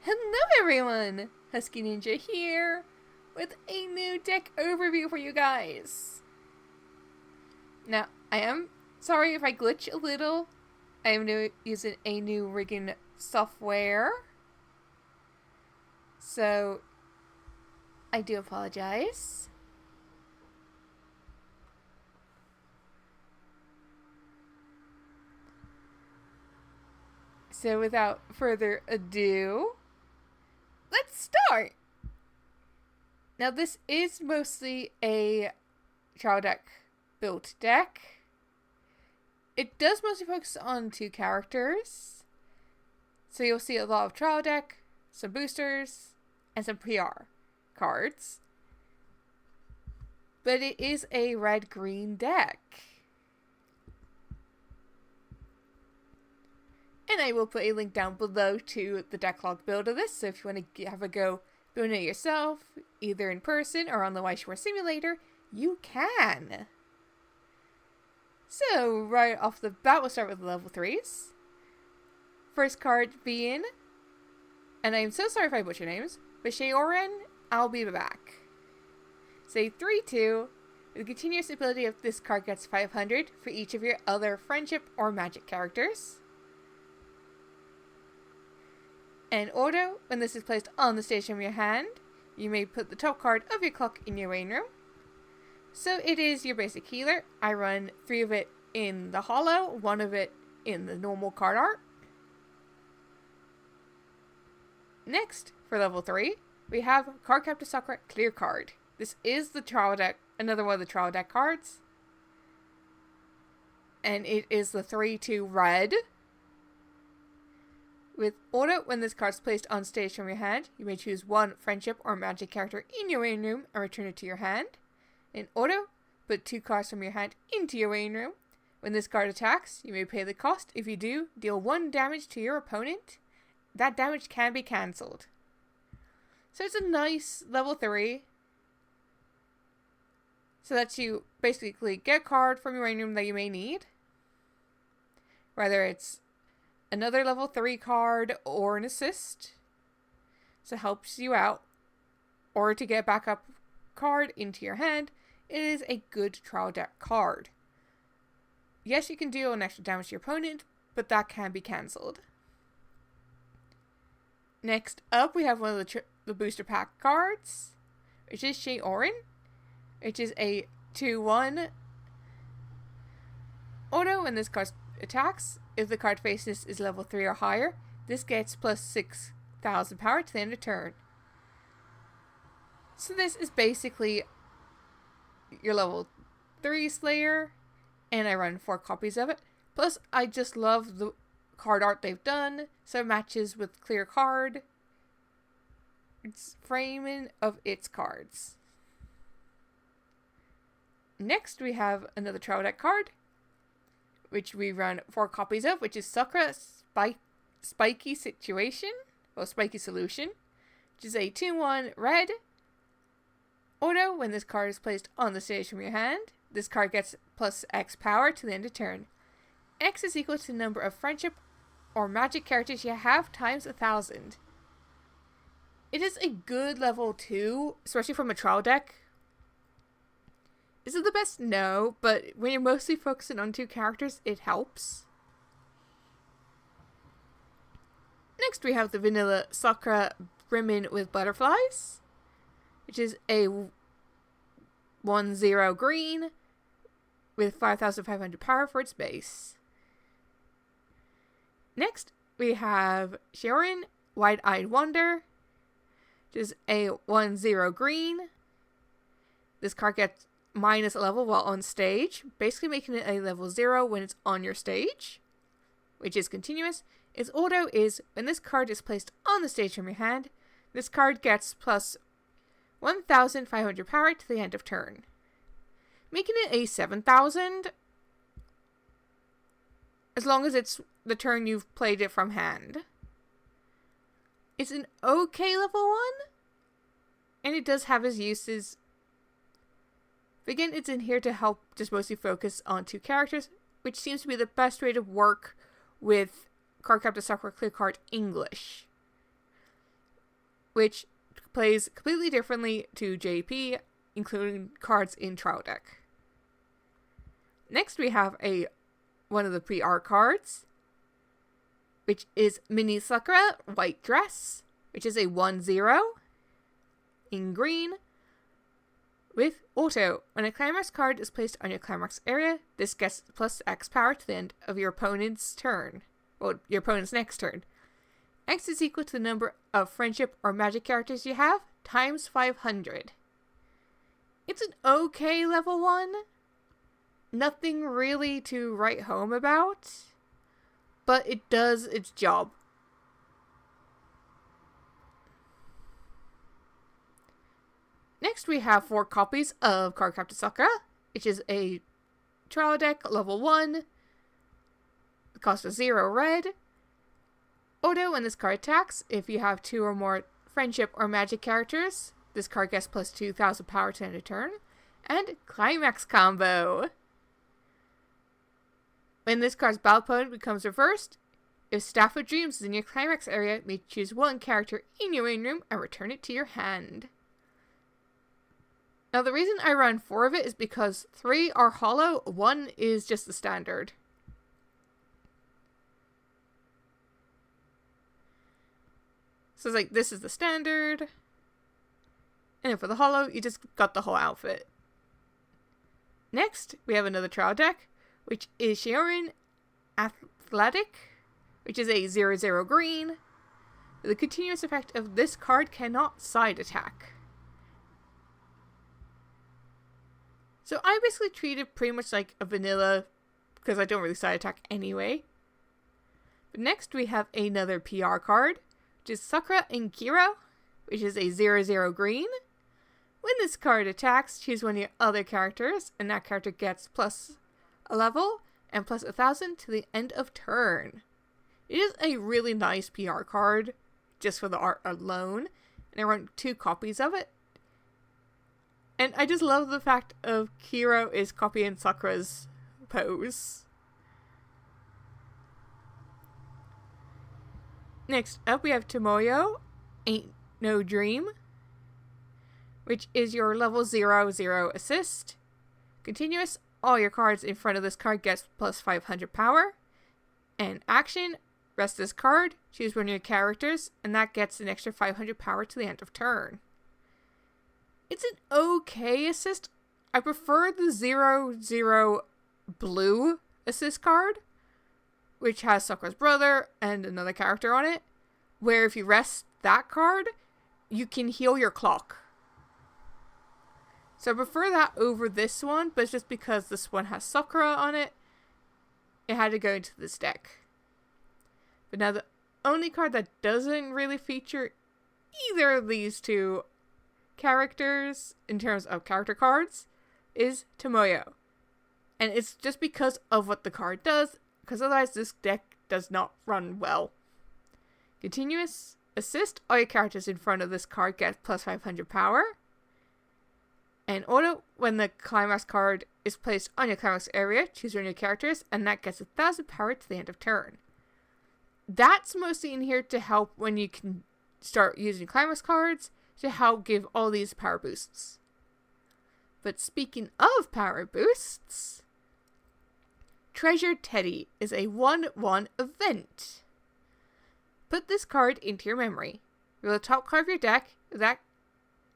Hello everyone! Husky Ninja here with a new deck overview for you guys. Now, I am sorry if I glitch a little. I am using a new rigging software. So, I do apologize. So without further ado, let's start! Now this is mostly a trial deck built deck. It does mostly focus on 2 characters. So you'll see a lot of trial deck, some boosters, and some PR cards. But it is a red-green deck. And I will put a link down below to the decklog build of this, so if you want to have a go building it yourself, either in person or on the Weiss simulator, you can. So, right off the bat, we'll start with the level 3s. First card being, and I'm so sorry if I butcher names, but Sayaoran, I'll be back. Say 3-2, with the continuous ability of this card gets 500 for each of your other friendship or magic characters. And auto, when this is placed on the stage from your hand, you may put the top card of your clock in your waiting room. So it is your basic healer. I run 3 of it in the holo, 1 of it in the normal card art. Next, for level 3, we have Cardcaptor Sakura Clear Card. This is the trial deck, another one of the trial deck cards. And it is the 3-2 red. With auto, when this card is placed on stage from your hand, you may choose 1 friendship or magic character in your waiting room and return it to your hand. In auto, put 2 cards from your hand into your waiting room. When this card attacks, you may pay the cost. If you do, deal 1 damage to your opponent. That damage can be cancelled. So it's a nice level 3. So that you basically get a card from your waiting room that you may need. Whether it's another level 3 card or an assist. So it helps you out. Or to get a backup card into your hand. It is a good trial deck card. Yes, you can deal an extra damage to your opponent, but that can be cancelled. Next up, we have one of the booster pack cards, which is Sayaoran, which is a 2-1 auto. When this card attacks, if the card faces is level 3 or higher, this gets plus 6,000 power to the end of turn. So this is basically your level 3 Slayer, and I run 4 copies of it. Plus, I just love the card art they've done, so it matches with Clear Card. It's framing of its cards. Next, we have another trial deck card, which we run 4 copies of, which is Sakura Spiky Situation, or Spiky Solution, which is a 2-1 red. Auto, when this card is placed on the stage from your hand, this card gets plus X power to the end of turn. X is equal to the number of friendship or magic characters you have times 1,000. It is a good level 2, especially from a trial deck. Is it the best? No, but when you're mostly focusing on 2 characters, it helps. Next, we have the vanilla Sakura Brimming with Butterflies, which is a 1-0 green with 5,500 power for its base. Next, we have Sayaoran Wide-Eyed Wonder, which is a 1-0 green. This card gets minus a level while on stage, basically making it a level 0 when it's on your stage, which is continuous. Its auto is, when this card is placed on the stage from your hand, this card gets plus 1,500 power to the end of turn, making it a 7,000 as long as it's the turn you've played it from hand. It's an okay level 1, and it does have its uses. But again, it's in here to help just mostly focus on 2 characters, which seems to be the best way to work with Cardcaptor Sakura Clear Card English. which plays completely differently to JP, including cards in trial deck. Next we have one of the pre-art cards, which is Mini Sakura White Dress, which is a 1/0 in green with auto. When a climax card is placed on your climax area, this gets plus X power to the end of your opponent's turn. Well, your opponent's next turn. X is equal to the number of friendship or magic characters you have times 500. It's an okay level 1. Nothing really to write home about, but it does its job. Next we have 4 copies of Cardcaptor Sakura, which is a trial deck level 1. It costs 0 red. Auto, when this card attacks, if you have 2 or more friendship or magic characters, this card gets plus 2000 power to end a turn. And Climax combo. When this card's battle opponent becomes reversed, if Staff of Dreams is in your climax area, you may choose 1 character in your main room and return it to your hand. Now the reason I run 4 of it is because 3 are hollow, 1 is just the standard. So it's like, this is the standard. And then for the hollow, you just got the whole outfit. Next, we have another trial deck, which is Sayaoran Athletic, which is a 0/0 green. The continuous effect of this card cannot side attack. So I basically treat it pretty much like a vanilla, because I don't really side attack anyway. But next we have another PR card, which is Sakura and Kiro, which is a 0/0 green. When this card attacks, choose one of your other characters, and that character gets plus a level and plus 1000 to the end of turn. It is a really nice PR card, just for the art alone, and I run 2 copies of it. And I just love the fact of Kiro is copying Sakura's pose. Next up we have Tomoyo, Ain't No Dream, which is your level 0/0 assist. Continuous, all your cards in front of this card gets plus 500 power. And action, rest this card, choose one of your characters, and that gets an extra 500 power to the end of turn. It's an okay assist. I prefer the 0/0 blue assist card, which has Sakura's brother and another character on it, where if you rest that card, you can heal your clock. So I prefer that over this one, but it's just because this one has Sakura on it, it had to go into this deck. But now the only card that doesn't really feature either of these 2 characters in terms of character cards is Tomoyo. And it's just because of what the card does, because otherwise this deck does not run well. Continuous, assist, all your characters in front of this card get plus 500 power. And auto, when the climax card is placed on your climax area, choose one of your characters, and that gets 1000 power to the end of turn. That's mostly in here to help when you can start using climax cards to help give all these power boosts. But speaking of power boosts, Treasured Teddy is a 1/1 event. Put this card into your memory. Reveal the top card of your deck.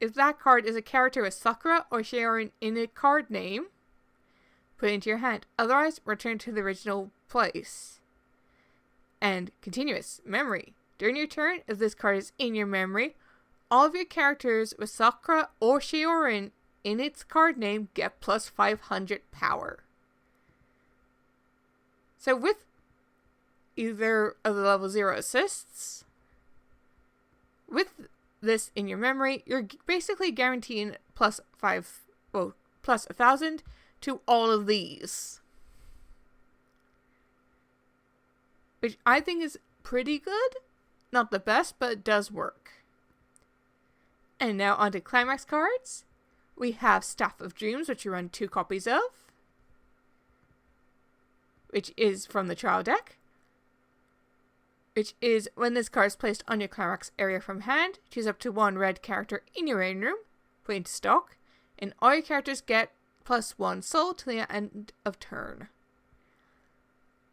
If that card is a character with Sakura or Sayaoran in a card name, put it into your hand. Otherwise, return to the original place. And continuous memory. During your turn, if this card is in your memory, all of your characters with Sakura or Sayaoran in its card name get plus 500 power. So with either of the level 0 assists, with this in your memory, you're basically guaranteeing plus 1000 to all of these. Which I think is pretty good. Not the best, but it does work. And now onto climax cards. We have Staff of Dreams, which you run 2 copies of, which is from the trial deck. which is when this card is placed on your climax area from hand, choose up to one red character in your main room, put into stock, and all your characters get +1 soul to the end of turn.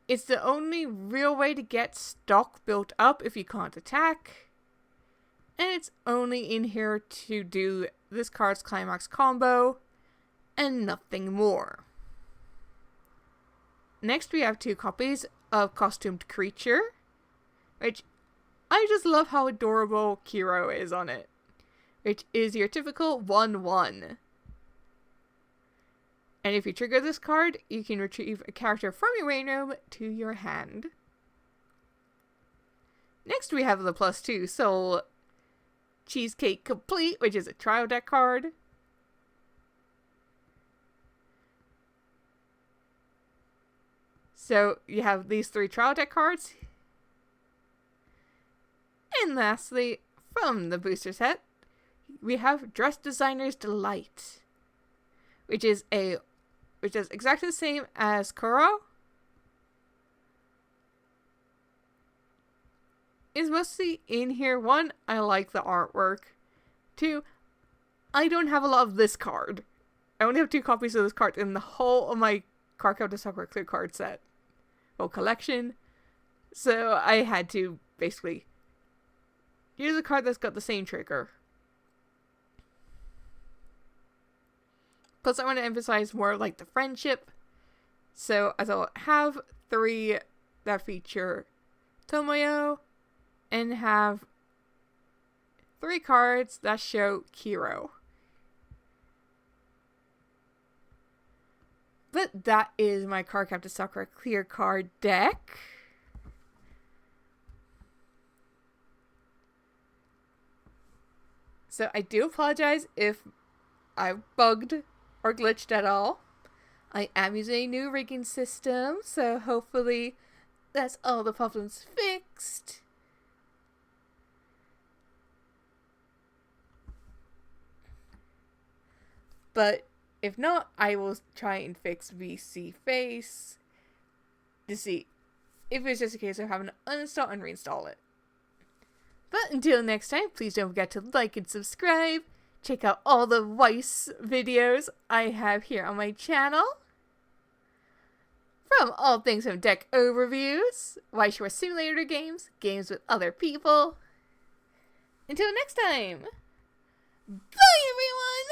It's the only real way to get stock built up if you can't attack, and it's only in here to do this card's climax combo, and nothing more. Next we have 2 copies of Costumed Creature, which I just love how adorable Kiro is on it, which is your typical 1/1. And if you trigger this card, you can retrieve a character from your main room to your hand. Next we have the +2 Soul Cheesecake Complete, which is a trial deck card. So you have these 3 trial deck cards. And lastly, from the booster set, we have Dress Designer's Delight, which is exactly the same as Kuro. It's mostly in here. 1, I like the artwork. 2, I don't have a lot of this card. I only have 2 copies of this card in the whole of my Cardcaptor Sakura Clear Card set. Well, collection. So I had to basically use a card that's got the same trigger. Plus I want to emphasize more like the friendship. So I thought have 3 that feature Tomoyo and have 3 cards that show Kiro. But that is my Cardcaptor Sakura Clear Card deck. So I do apologize if I bugged or glitched at all. I am using a new rigging system, so hopefully that's all the problems fixed. But if not, I will try and fix VC Face to see if it's just a case of having to uninstall and reinstall it. But until next time, please don't forget to like and subscribe. Check out all the Weiss videos I have here on my channel. From all things from deck overviews, Weiss Schwarz simulator games, games with other people. Until next time, bye everyone!